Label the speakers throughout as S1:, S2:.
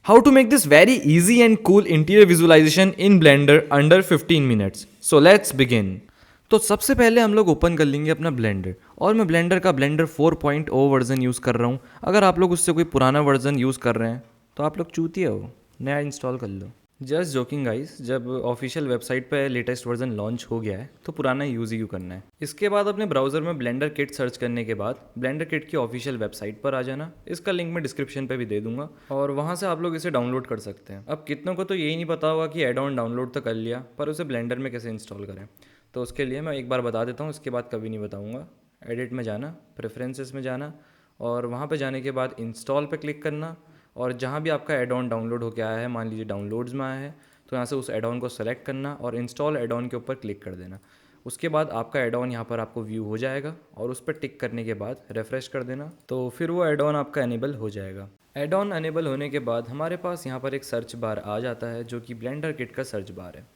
S1: How to make this very easy and cool interior visualization in Blender under 15 minutes. So let's begin. तो सबसे पहले हम लोग open कर लेंगे अपना ब्लेंडर, और मैं ब्लेंडर का ब्लेंडर 4.0 वर्जन यूज़ कर रहा हूँ। अगर आप लोग उससे कोई पुराना वर्जन यूज़ कर रहे हैं तो आप लोग चूतिया हो, नया इंस्टॉल कर लो। जस्ट जोकिंग गाइस, जब ऑफिशियल वेबसाइट पे लेटेस्ट वर्जन लॉन्च हो गया है तो पुराना यूज़ ही क्यों करना है। इसके बाद अपने ब्राउज़र में ब्लेंडर किट सर्च करने के बाद ब्लेंडर किट की ऑफिशियल वेबसाइट पर आ जाना। इसका लिंक मैं डिस्क्रिप्शन पे भी दे दूंगा और वहाँ से आप लोग इसे डाउनलोड कर सकते हैं। अब कितनों को तो यही नहीं पता होगा कि एड ऑन डाउनलोड तो कर लिया, पर उसे ब्लेंडर में कैसे इंस्टॉल करें। तो उसके लिए मैं एक बार बता देता हूँ, इसके बाद कभी नहीं बताऊँगा। एडिट में जाना, प्रेफरेंसेस में जाना, और वहाँ पे जाने के बाद इंस्टॉल पे क्लिक करना, और जहाँ भी आपका एड ऑन डाउनलोड होकर आया है, मान लीजिए डाउनलोड्स में आया है, तो यहाँ से उस एड ऑन को सेलेक्ट करना और इंस्टॉल एड ऑन के ऊपर क्लिक कर देना। उसके बाद आपका एड ऑन यहाँ पर आपको व्यू हो जाएगा, और उस पर टिक करने के बाद रिफ्रेश कर देना, तो फिर वो एड ऑन आपका एनेबल हो जाएगा। एड ऑन एनेबल होने के बाद हमारे पास यहाँ पर एक सर्च बार आ जाता है, जो कि ब्लेंडर किट का सर्च बार है।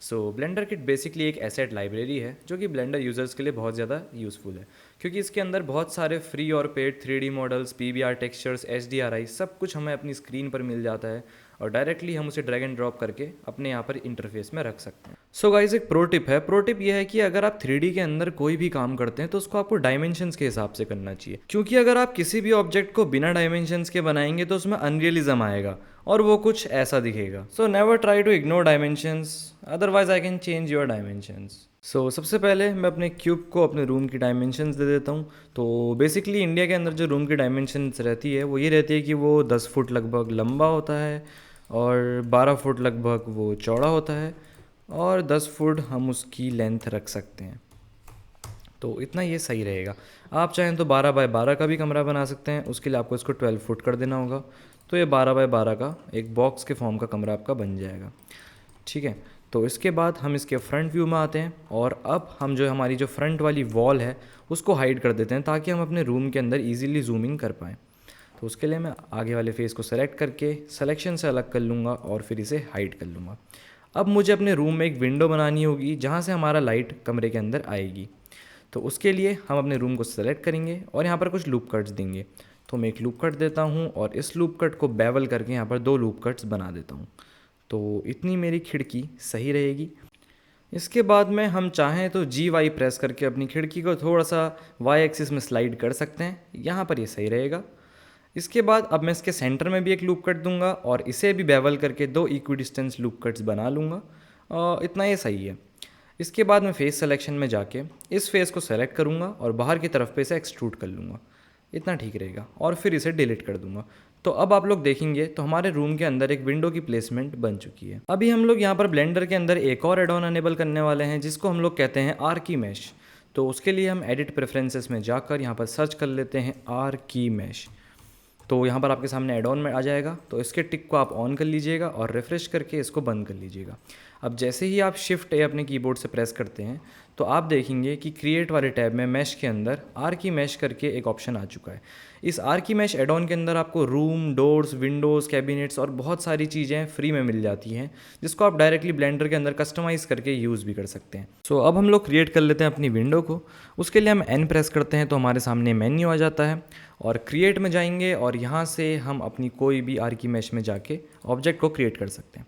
S1: सो ब्लेंडर किट बेसिकली एक एसेट लाइब्रेरी है जो कि ब्लेंडर यूज़र्स के लिए बहुत ज़्यादा यूज़फुल है, क्योंकि इसके अंदर बहुत सारे फ्री और paid 3D models, PBR textures, HDRI सब कुछ हमें अपनी स्क्रीन पर मिल जाता है, और डायरेक्टली हम उसे ड्रैग एंड ड्रॉप करके अपने यहाँ पर इंटरफेस में रख सकते हैं। सो गाइस, एक प्रो टिप है। प्रो टिप यह है कि अगर आप 3D के अंदर कोई भी काम करते हैं तो उसको आपको डायमेंशंस के हिसाब से करना चाहिए, क्योंकि अगर आप किसी भी ऑब्जेक्ट को बिना डायमेंशंस के बनाएंगे तो उसमें अनरियलिज्म आएगा और वो कुछ ऐसा दिखेगा। So never try to ignore dimensions, otherwise I can change your dimensions. So सबसे पहले मैं अपने क्यूब को अपने रूम की डायमेंशंस दे देता हूँ। तो बेसिकली इंडिया के अंदर जो रूम की डायमेंशंस रहती है वो ये रहती है कि वो 10 फुट लगभग लंबा होता है, और 12 फुट लगभग वो चौड़ा होता है, और 10 फुट हम उसकी लेंथ रख सकते हैं। तो इतना ये सही रहेगा। आप चाहें तो 12 बाय 12 का भी कमरा बना सकते हैं, उसके लिए आपको इसको 12 फुट कर देना होगा। तो ये 12 बाय 12 का एक बॉक्स के फॉर्म का कमरा आपका बन जाएगा। ठीक है, तो इसके बाद हम इसके फ्रंट व्यू में आते हैं, और अब हम जो हमारी जो फ्रंट वाली वॉल है उसको हाइड कर देते हैं, ताकि हम अपने रूम के अंदर ईजिली जूमिंग कर पाएँ। तो उसके लिए मैं आगे वाले फेस को सेलेक्ट करके सिलेक्शन से अलग कर लूँगा और फिर इसे हाइड कर लूँगा। अब मुझे अपने रूम में एक विंडो बनानी होगी जहाँ से हमारा लाइट कमरे के अंदर आएगी। तो उसके लिए हम अपने रूम को सेलेक्ट करेंगे और यहाँ पर कुछ लूप कट्स देंगे। तो मैं एक लूप कट देता हूँ, और इस लूप कट को बेवल करके यहाँ पर 2 लूप कट्स बना देता हूँ। तो इतनी मेरी खिड़की सही रहेगी। इसके बाद में हम चाहें तो GY प्रेस करके अपनी खिड़की को थोड़ा सा Y एक्सिस में स्लाइड कर सकते हैं, यहाँ पर ये सही रहेगा। इसके बाद अब मैं इसके सेंटर में भी एक लूप कट दूंगा, और इसे भी बेवल करके 2 इक्वी डिस्टेंस लूप कट्स बना लूँगा। इतना ये सही है। इसके बाद मैं फेस सिलेक्शन में जाके इस फेस को सेलेक्ट करूँगा और बाहर की तरफ पे इसे एक्सट्रूड कर लूँगा। इतना ठीक रहेगा, और फिर इसे डिलीट कर दूंगा। तो अब आप लोग देखेंगे तो हमारे रूम के अंदर एक विंडो की प्लेसमेंट बन चुकी है। अभी हम लोग यहाँ पर ब्लेंडर के अंदर एक और एड ऑन अनेबल करने वाले हैं, जिसको हम लोग कहते हैं आर्की मैश। तो उसके लिए हम एडिट प्रेफरेंसेस में जाकर यहाँ पर सर्च कर लेते हैं आर्की मैश। तो यहाँ पर आपके सामने एड ऑन में आ जाएगा, तो इसके टिक को आप ऑन कर लीजिएगा और रिफ्रेश करके इसको बंद कर लीजिएगा। अब जैसे ही आप शिफ्ट ए अपने कीबोर्ड से प्रेस करते हैं तो आप देखेंगे कि क्रिएट वाले टैब में मैश के अंदर आर्की मैश करके एक ऑप्शन आ चुका है। इस आर्की मैश एड ऑन के अंदर आपको रूम, डोर्स, विंडोज़, कैबिनेट्स और बहुत सारी चीज़ें फ्री में मिल जाती हैं, जिसको आप डायरेक्टली ब्लेंडर के अंदर कस्टमाइज़ करके यूज़ भी कर सकते हैं। सो अब हम लोग क्रिएट कर लेते हैं अपनी विंडो को। उसके लिए हम N प्रेस करते हैं तो हमारे सामने मेन्यू आ जाता है, और क्रिएट में जाएंगे और यहाँ से हम अपनी कोई भी आर्की मैश में जाके ऑब्जेक्ट को क्रिएट कर सकते हैं।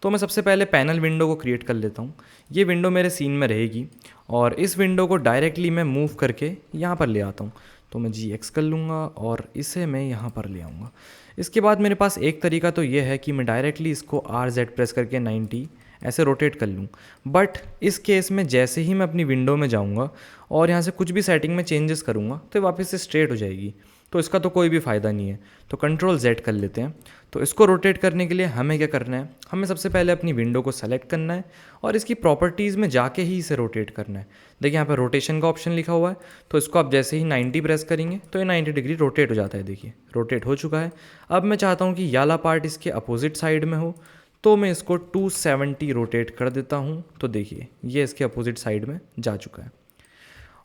S1: तो मैं सबसे पहले पैनल विंडो को क्रिएट कर लेता हूँ। ये विंडो मेरे सीन में रहेगी, और इस विंडो को डायरेक्टली मैं मूव करके यहाँ पर ले आता हूँ। तो मैं GX कर लूँगा और इसे मैं यहाँ पर ले आऊँगा। इसके बाद मेरे पास एक तरीका तो ये है कि मैं डायरेक्टली इसको RZ प्रेस करके 90 ऐसे रोटेट कर लूँ। बट इस केस में जैसे ही मैं अपनी विंडो में जाऊँगा और यहाँ से कुछ भी सेटिंग में चेंजेस करूँगा तो वापस से स्ट्रेट हो जाएगी, तो इसका तो कोई भी फ़ायदा नहीं है। तो Ctrl Z कर लेते हैं। तो इसको रोटेट करने के लिए हमें क्या करना है, हमें सबसे पहले अपनी विंडो को सेलेक्ट करना है और इसकी प्रॉपर्टीज़ में जाके ही इसे रोटेट करना है। देखिए यहाँ पर रोटेशन का ऑप्शन लिखा हुआ है, तो इसको आप जैसे ही 90 प्रेस करेंगे तो ये 90 डिग्री रोटेट हो जाता है। देखिए रोटेट हो चुका है। अब मैं चाहता हूँ कि ये वाला पार्ट इसके अपोजिट साइड में हो, तो मैं इसको 270 रोटेट कर देता हूँ। तो देखिए ये इसके अपोजिट साइड में जा चुका है।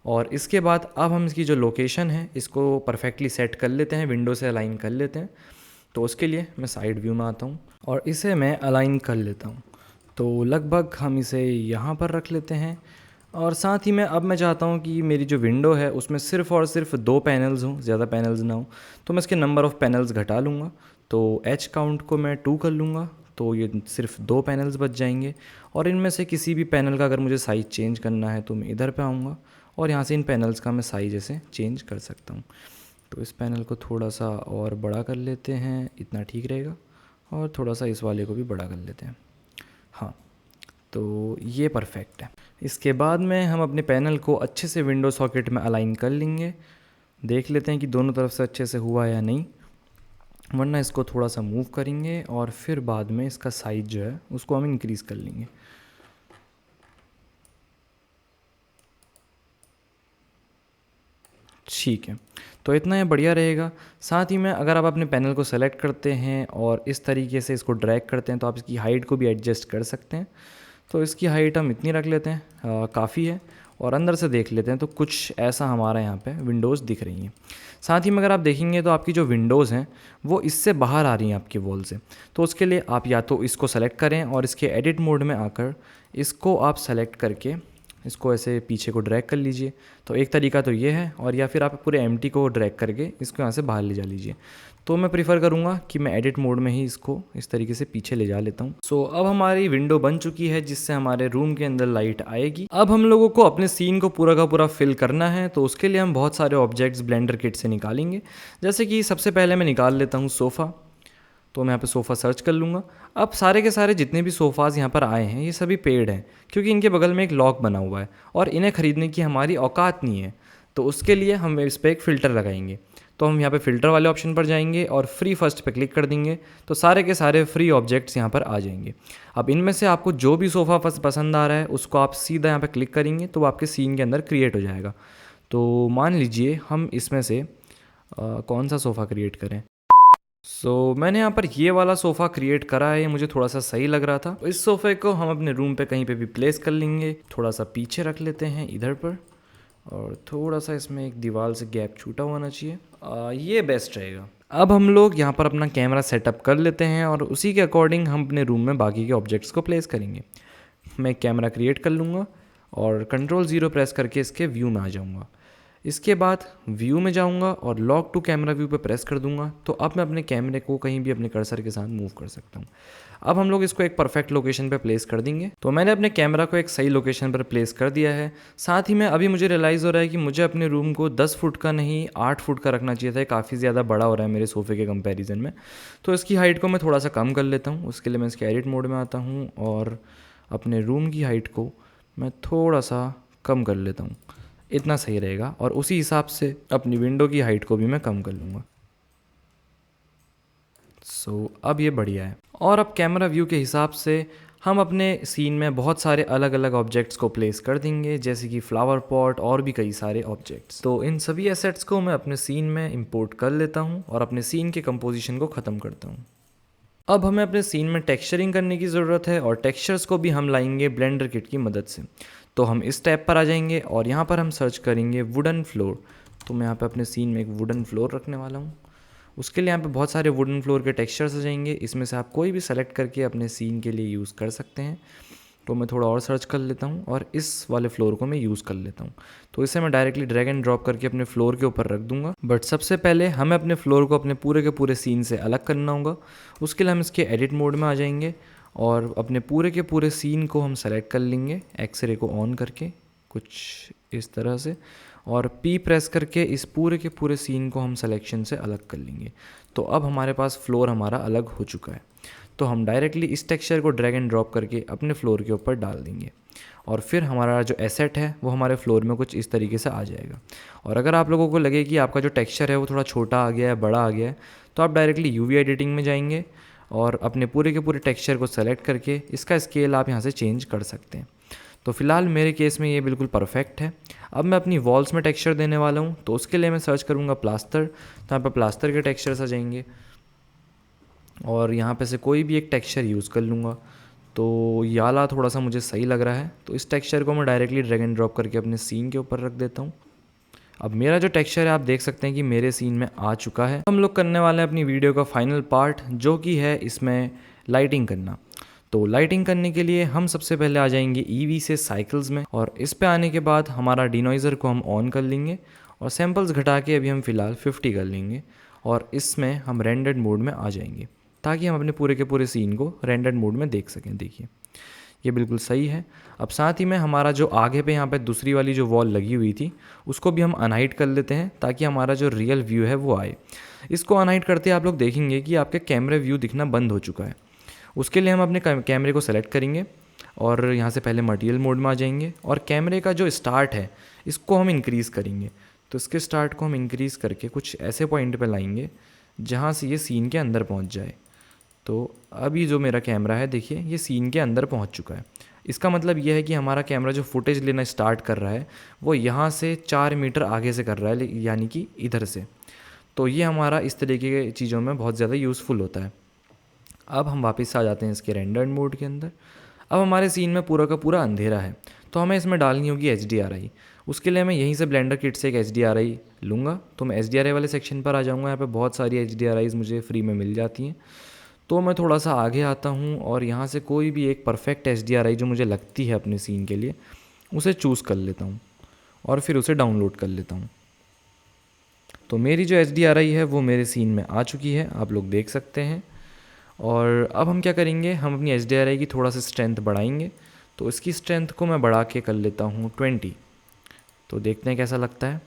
S1: और इसके बाद अब हम इसकी जो लोकेशन है इसको परफेक्टली सेट कर लेते हैं, विंडो से अलाइन कर लेते हैं। तो उसके लिए मैं साइड व्यू में आता हूँ और इसे मैं अलाइन कर लेता हूँ। तो लगभग हम इसे यहाँ पर रख लेते हैं, और साथ ही में अब मैं चाहता हूँ कि मेरी जो विंडो है उसमें सिर्फ़ और सिर्फ 2 पैनल्स हों, ज़्यादा पैनल्स ना हो। तो मैं इसके नंबर ऑफ़ पैनल्स घटा लूँगा। तो एज काउंट को मैं 2 कर लूँगा, तो ये सिर्फ 2 पैनल्स बच जाएंगे। और इनमें से किसी भी पैनल का अगर मुझे साइज़ चेंज करना है तो मैं इधर पे आऊँगा और यहाँ से इन पैनल्स का मैं साइज़ ऐसे चेंज कर सकता हूँ। तो इस पैनल को थोड़ा सा और बड़ा कर लेते हैं, इतना ठीक रहेगा, और थोड़ा सा इस वाले को भी बड़ा कर लेते हैं। हाँ, तो ये परफेक्ट है। इसके बाद में हम अपने पैनल को अच्छे से विंडो सॉकेट में अलाइन कर लेंगे। देख लेते हैं कि दोनों तरफ से अच्छे से हुआ या नहीं, वरना इसको थोड़ा सा मूव करेंगे और फिर बाद में इसका साइज़ जो है उसको हम इंक्रीज़ कर लेंगे। ठीक है, तो इतना ये बढ़िया रहेगा। साथ ही में अगर आप अपने पैनल को सेलेक्ट करते हैं और इस तरीके से इसको ड्रैग करते हैं तो आप इसकी हाइट को भी एडजस्ट कर सकते हैं। तो इसकी हाइट हम इतनी रख लेते हैं, काफ़ी है। और अंदर से देख लेते हैं तो कुछ ऐसा हमारा यहाँ पे विंडोज़ दिख रही हैं। साथ ही में अगर आप देखेंगे तो आपकी जो विंडोज़ हैं वो इससे बाहर आ रही हैं आपकी वॉल से। तो उसके लिए आप या तो इसको सेलेक्ट करें और इसके एडिट मोड में आकर इसको आप सेलेक्ट करके इसको ऐसे पीछे को ड्रैग कर लीजिए। तो एक तरीका तो ये है, और या फिर आप पूरे एम्प्टी को ड्रैग करके इसको यहाँ से बाहर ले जा लीजिए। तो मैं प्रीफर करूँगा कि मैं एडिट मोड में ही इसको इस तरीके से पीछे ले जा लेता हूँ। सो अब हमारी विंडो बन चुकी है जिससे हमारे रूम के अंदर लाइट आएगी। अब हम लोगों को अपने सीन को पूरा का पूरा फिल करना है, तो उसके लिए हम बहुत सारे ऑब्जेक्ट्स ब्लेंडर किट से निकालेंगे। जैसे कि सबसे पहले मैं निकाल लेता हूँ सोफ़ा। तो मैं यहाँ पे सोफ़ा सर्च कर लूँगा। अब सारे के सारे जितने भी सोफ़ाज़ यहाँ पर आए हैं ये सभी पेड हैं, क्योंकि इनके बगल में एक लॉक बना हुआ है और इन्हें ख़रीदने की हमारी औकात नहीं है। तो उसके लिए हम इस पर एक फ़िल्टर लगाएंगे। तो हम यहाँ पे फ़िल्टर वाले ऑप्शन पर जाएंगे और फ्री फर्स्ट पे क्लिक कर देंगे, तो सारे के सारे फ्री ऑब्जेक्ट्स यहाँ पर आ जाएंगे। अब इनमें से आपको जो भी सोफ़ा पसंद आ रहा है उसको आप सीधा यहाँ पे क्लिक करेंगे तो वो आपके सीन के अंदर क्रिएट हो जाएगा। तो मान लीजिए हम इसमें से कौन सा सोफ़ा क्रिएट करें। मैंने यहाँ पर ये वाला सोफ़ा क्रिएट करा है, ये मुझे थोड़ा सा सही लग रहा था। इस सोफ़े को हम अपने रूम पे कहीं पे भी प्लेस कर लेंगे। थोड़ा सा पीछे रख लेते हैं इधर पर, और थोड़ा सा इसमें एक दीवार से गैप छूटा होना चाहिए। ये बेस्ट रहेगा। अब हम लोग यहाँ पर अपना कैमरा सेटअप कर लेते हैं और उसी के अकॉर्डिंग हम अपने रूम में बाकी के ऑब्जेक्ट्स को प्लेस करेंगे। मैं कैमरा क्रिएट कर लूँगा और Ctrl+0 प्रेस करके इसके व्यू में आ जाऊँगा। इसके बाद व्यू में जाऊंगा और लॉक टू कैमरा व्यू पे प्रेस कर दूंगा। तो अब मैं अपने कैमरे को कहीं भी अपने कर्सर के साथ मूव कर सकता हूँ। अब हम लोग इसको एक परफेक्ट लोकेशन पे प्लेस कर देंगे। तो मैंने अपने कैमरा को एक सही लोकेशन पर प्लेस कर दिया है। साथ ही में अभी मुझे रियलाइज़ हो रहा है कि मुझे अपने रूम को 10 फुट का नहीं 8 फुट का रखना चाहिए था। काफ़ी ज़्यादा बड़ा हो रहा है मेरे सोफ़े के कंपेरिजन में। तो इसकी हाइट को मैं थोड़ा सा कम कर लेता हूँ। उसके लिए मैं इसके एडिट मोड में आता हूँ और अपने रूम की हाइट को मैं थोड़ा सा कम कर लेता हूँ, इतना सही रहेगा। और उसी हिसाब से अपनी विंडो की हाइट को भी मैं कम कर लूँगा। अब ये बढ़िया है। और अब कैमरा व्यू के हिसाब से हम अपने सीन में बहुत सारे अलग अलग ऑब्जेक्ट्स को प्लेस कर देंगे, जैसे कि फ्लावर पॉट और भी कई सारे ऑब्जेक्ट्स। तो इन सभी एसेट्स को मैं अपने सीन में इंपोर्ट कर लेता हूँ और अपने सीन के कंपोजिशन को ख़त्म करता हूँ। अब हमें अपने सीन में टेक्सचरिंग करने की ज़रूरत है और टेक्सचर्स को भी हम लाएंगे ब्लेंडर किट की मदद से। तो हम इस टैब पर आ जाएंगे और यहाँ पर हम सर्च करेंगे वुडन फ्लोर। तो मैं यहाँ पे अपने सीन में एक वुडन फ्लोर रखने वाला हूँ। उसके लिए यहाँ पे बहुत सारे वुडन फ्लोर के टेक्सचर्स आ जाएंगे। इसमें से आप कोई भी सेलेक्ट करके अपने सीन के लिए यूज़ कर सकते हैं। तो मैं थोड़ा और सर्च कर लेता हूँ और इस वाले फ्लोर को मैं यूज़ कर लेता हूँ। तो इसे मैं डायरेक्टली ड्रैग एंड ड्रॉप करके अपने फ्लोर के ऊपर रख दूंगा। बट सबसे पहले हमें अपने फ्लोर को अपने पूरे के पूरे सीन से अलग करना होगा। उसके लिए हम इसके एडिट मोड में आ जाएंगे और अपने पूरे के पूरे सीन को हम सेलेक्ट कर लेंगे एक्सरे को ऑन करके कुछ इस तरह से, और P प्रेस करके इस पूरे के पूरे सीन को हम सिलेक्शन से अलग कर लेंगे। तो अब हमारे पास फ्लोर हमारा अलग हो चुका है। तो हम डायरेक्टली इस टेक्सचर को ड्रैग एंड ड्रॉप करके अपने फ्लोर के ऊपर डाल देंगे और फिर हमारा जो एसेट है वो हमारे फ्लोर में कुछ इस तरीके से आ जाएगा। और अगर आप लोगों को लगे कि आपका जो टेक्सचर है वो थोड़ा छोटा आ गया है, बड़ा आ गया है, तो आप डायरेक्टली UV एडिटिंग में जाएंगे और अपने पूरे के पूरे टेक्सचर को सेलेक्ट करके इसका स्केल आप यहाँ से चेंज कर सकते हैं। तो फिलहाल मेरे केस में ये बिल्कुल परफेक्ट है। अब मैं अपनी वॉल्स में टेक्सचर देने वाला हूँ। तो उसके लिए मैं सर्च करूँगा प्लास्टर। तो यहाँ पर प्लास्टर के टेक्सचर्स आ जाएंगे और यहाँ पे से कोई भी एक टेक्सचर यूज़ कर लूँगा। तो ये वाला थोड़ा सा मुझे सही लग रहा है, तो इस टेक्सचर को मैं डायरेक्टली ड्रैग एंड ड्रॉप करके अपने सीन के ऊपर रख देता हूँ। अब मेरा जो टेक्सचर है आप देख सकते हैं कि मेरे सीन में आ चुका है। हम लोग करने वाले हैं अपनी वीडियो का फाइनल पार्ट, जो कि है इसमें लाइटिंग करना। तो लाइटिंग करने के लिए हम सबसे पहले आ जाएंगे EV से साइकिल्स में, और इस पे आने के बाद हमारा डिनॉइज़र को हम ऑन कर लेंगे और सैम्पल्स घटा के अभी हम फ़िलहाल 50 कर लेंगे। और इसमें हम रेंडर्ड मोड में आ जाएंगे ताकि हम अपने पूरे के पूरे सीन को रेंडर्ड मोड में देख सकें। देखिए ये बिल्कुल सही है। अब साथ ही में हमारा जो आगे पे यहाँ पे दूसरी वाली जो वॉल लगी हुई थी उसको भी हम अनहाइड कर लेते हैं ताकि हमारा जो रियल व्यू है वो आए। इसको अनहाइड करते आप लोग देखेंगे कि आपके कैमरे व्यू दिखना बंद हो चुका है। उसके लिए हम अपने कैमरे को सेलेक्ट करेंगे और यहाँ से पहले मटेरियल मोड में आ जाएंगे और कैमरे का जो स्टार्ट है इसको हम इंक्रीज़ करेंगे। तो इसके स्टार्ट को हम इंक्रीज़ करके कुछ ऐसे पॉइंट पे लाएंगे जहाँ से ये सीन के अंदर पहुँच जाए। तो अभी जो मेरा कैमरा है देखिए ये सीन के अंदर पहुँच चुका है। इसका मतलब ये है कि हमारा कैमरा जो फुटेज लेना स्टार्ट कर रहा है वो यहाँ से 4 मीटर आगे से कर रहा है, यानी कि इधर से। तो ये हमारा इस तरीके की चीज़ों में बहुत ज़्यादा यूज़फुल होता है। अब हम वापस आ जाते हैं इसके रेंडर्ड मोड के अंदर। अब हमारे सीन में पूरा का पूरा अंधेरा है तो हमें इसमें डालनी होगी HDRI। उसके लिए मैं यहीं से ब्लेंडर किट से एक HDRI लूँगा। तो मैं HDRI वाले सेक्शन पर आ जाऊँगा। यहाँ पे बहुत सारी HDRIs मुझे फ्री में मिल जाती हैं। तो मैं थोड़ा सा आगे आता हूँ और यहाँ से कोई भी एक परफेक्ट HDRI जो मुझे लगती है अपने सीन के लिए उसे चूज़ कर लेता हूँ और फिर उसे डाउनलोड कर लेता हूँ। तो मेरी जो HDRI है वो मेरे सीन में आ चुकी है, आप लोग देख सकते हैं। और अब हम क्या करेंगे, हम अपनी HDRI की थोड़ा सा स्ट्रेंथ बढ़ाएंगे। तो इसकी स्ट्रेंथ को मैं बढ़ा के कर लेता हूँ 20। तो देखते हैं कैसा लगता है।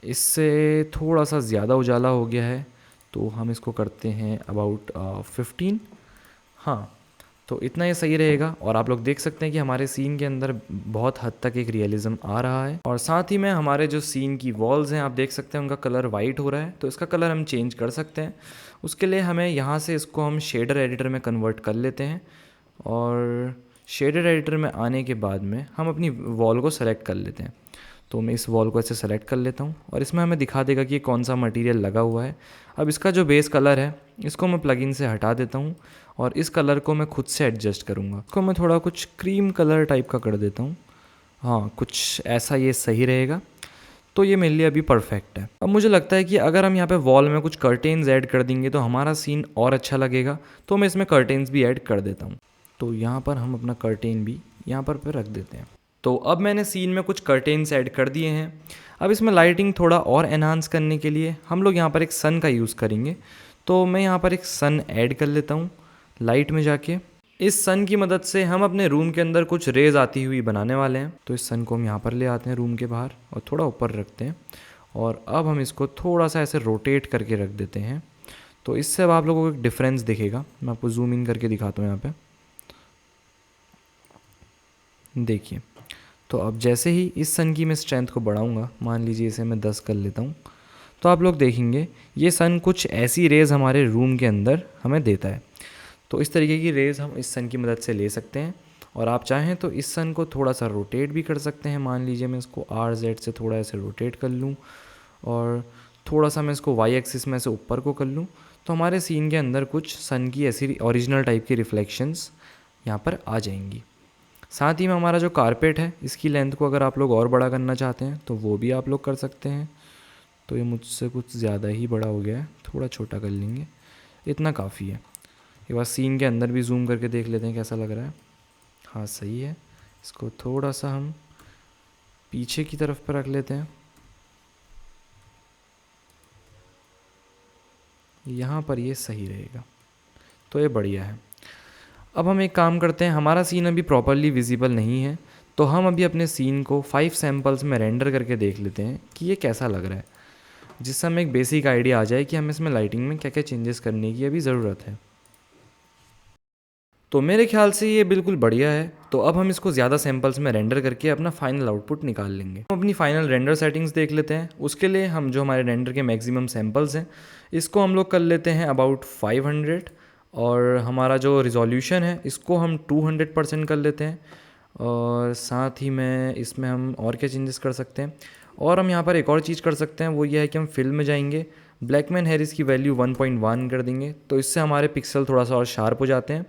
S1: इससे थोड़ा सा ज़्यादा उजाला हो गया है तो हम इसको करते हैं अबाउट 15। हाँ, तो इतना ही सही रहेगा। और आप लोग देख सकते हैं कि हमारे सीन के अंदर बहुत हद तक एक रियलिज़म आ रहा है। और साथ ही में हमारे जो सीन की वॉल्स हैं आप देख सकते हैं उनका कलर वाइट हो रहा है। तो इसका कलर हम चेंज कर सकते हैं। उसके लिए हमें यहाँ से इसको हम शेडर एडिटर में कन्वर्ट कर लेते हैं और शेडर एडिटर में आने के बाद में हम अपनी वॉल को सेलेक्ट कर लेते हैं। तो मैं इस वॉल को ऐसे सेलेक्ट कर लेता हूँ और इसमें हमें दिखा देगा कि कौन सा मटेरियल लगा हुआ है। अब इसका जो बेस कलर है इसको मैं प्लगइन से हटा देता हूँ और इस कलर को मैं खुद से एडजस्ट करूँगा। इसको मैं थोड़ा कुछ क्रीम कलर टाइप का कर देता हूँ। हाँ, कुछ ऐसा ये सही रहेगा। तो ये मेरे लिए अभी परफेक्ट है। अब मुझे लगता है कि अगर हम यहाँ पे वॉल में कुछ कर्टेन्स ऐड कर देंगे तो हमारा सीन और अच्छा लगेगा। तो मैं इसमें कर्टेन्स भी ऐड कर देता हूँ। तो यहाँ पर हम अपना कर्टेन भी यहाँ पर रख देते हैं। तो अब मैंने सीन में कुछ कर्टेन्स ऐड कर दिए हैं। अब इसमें लाइटिंग थोड़ा और एनहांस करने के लिए हम लोग यहाँ पर एक सन का यूज़ करेंगे। तो मैं यहाँ पर एक सन ऐड कर लेता हूँ लाइट में जाके। इस सन की मदद से हम अपने रूम के अंदर कुछ रेज आती हुई बनाने वाले हैं। तो इस सन को हम यहाँ पर ले आते हैं रूम के बाहर और थोड़ा ऊपर रखते हैं और अब हम इसको थोड़ा सा ऐसे रोटेट करके रख देते हैं। तो इससे अब आप लोगों को एक डिफरेंस दिखेगा। मैं आपको जूम इन करके दिखाता हूँ यहाँ पे, देखिए। तो अब जैसे ही इस सन की मैं स्ट्रेंथ को बढ़ाऊंगा, मान लीजिए इसे मैं 10 कर लेता हूँ, तो आप लोग देखेंगे ये सन कुछ ऐसी रेज़ हमारे रूम के अंदर हमें देता है। तो इस तरीके की रेज़ हम इस सन की मदद से ले सकते हैं। और आप चाहें तो इस सन को थोड़ा सा रोटेट भी कर सकते हैं। मान लीजिए मैं इसको RZ से थोड़ा ऐसे रोटेट कर लूँ और थोड़ा सा मैं इसको Y एक्सिस में से ऊपर को कर लूँ, तो हमारे सीन के अंदर कुछ सन की ऐसी ओरिजिनल टाइप की रिफ्लेक्शंस यहाँ पर आ जाएंगी। साथ ही में हमारा जो कारपेट है इसकी लेंथ को अगर आप लोग और बड़ा करना चाहते हैं तो वो भी आप लोग कर सकते हैं। तो ये मुझसे कुछ ज़्यादा ही बड़ा हो गया है, थोड़ा छोटा कर लेंगे, इतना काफ़ी है। एक बार सीन के अंदर भी जूम करके देख लेते हैं कैसा लग रहा है। हाँ, सही है। इसको थोड़ा सा हम पीछे की तरफ पर रख लेते हैं, यहाँ पर ये सही रहेगा। तो ये बढ़िया है। अब हम एक काम करते हैं, हमारा सीन अभी प्रॉपरली विजिबल नहीं है तो हम अभी अपने सीन को 5 सैम्पल्स में रेंडर करके देख लेते हैं कि ये कैसा लग रहा है, जिससे हमें एक बेसिक आइडिया आ जाए कि हमें इसमें लाइटिंग में क्या क्या चेंजेस करने की अभी ज़रूरत है। तो मेरे ख्याल से ये बिल्कुल बढ़िया है। तो अब हम इसको ज़्यादा सैम्पल्स में रेंडर करके अपना फाइनल आउटपुट निकाल लेंगे। हम अपनी फाइनल रेंडर सेटिंग्स देख लेते हैं। उसके लिए हम जो हमारे रेंडर के मैक्सिमम सैम्पल्स हैं इसको हम लोग कर लेते हैं अबाउट 500 और हमारा जो रिजोल्यूशन है इसको हम 200% कर लेते हैं। और साथ ही में इसमें हम और क्या चेंजेस कर सकते हैं, और हम यहाँ पर एक और चीज़ कर सकते हैं, वो ये है कि हम फिल्म में जाएंगे, ब्लैकमैन हैरिस की वैल्यू 1.1 कर देंगे। तो इससे हमारे पिक्सल थोड़ा सा और शार्प हो जाते हैं।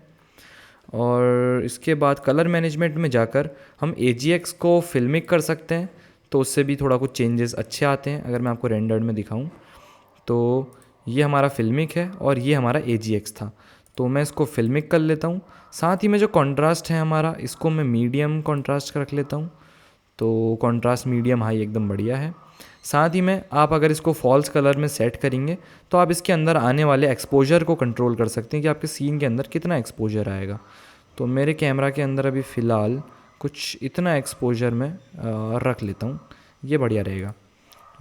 S1: और इसके बाद कलर मैनेजमेंट में जाकर हम AGX को फिल्मिक कर सकते हैं। तो उससे भी थोड़ा कुछ चेंजेस अच्छे आते हैं। अगर मैं आपको रेंडर्ड में दिखाऊं तो ये हमारा फिल्मिक है और ये हमारा AGX था। तो मैं इसको फिल्मिक कर लेता हूँ। साथ ही में जो कॉन्ट्रास्ट है हमारा, इसको मैं मीडियम कॉन्ट्रास्ट का रख लेता हूँ। तो कॉन्ट्रास्ट मीडियम हाई एकदम बढ़िया है। साथ ही में आप अगर इसको फॉल्स कलर में सेट करेंगे तो आप इसके अंदर आने वाले एक्सपोजर को कंट्रोल कर सकते हैं कि आपके सीन के अंदर कितना एक्सपोजर आएगा। तो मेरे कैमरा के अंदर अभी फ़िलहाल कुछ इतना एक्सपोजर मैं रख लेता हूँ, ये बढ़िया रहेगा।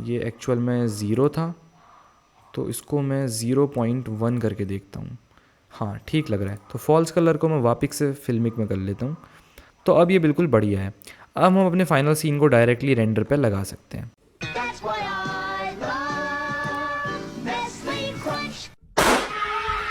S1: ये एक्चुअल में 0 था, तो इसको मैं 0.1 करके देखता हूँ। हाँ, ठीक लग रहा है। तो फॉल्स कलर को मैं वापस से फिल्मिक में कर लेता हूँ। तो अब ये बिल्कुल बढ़िया है। अब हम अपने फाइनल सीन को डायरेक्टली रेंडर पे लगा सकते हैं।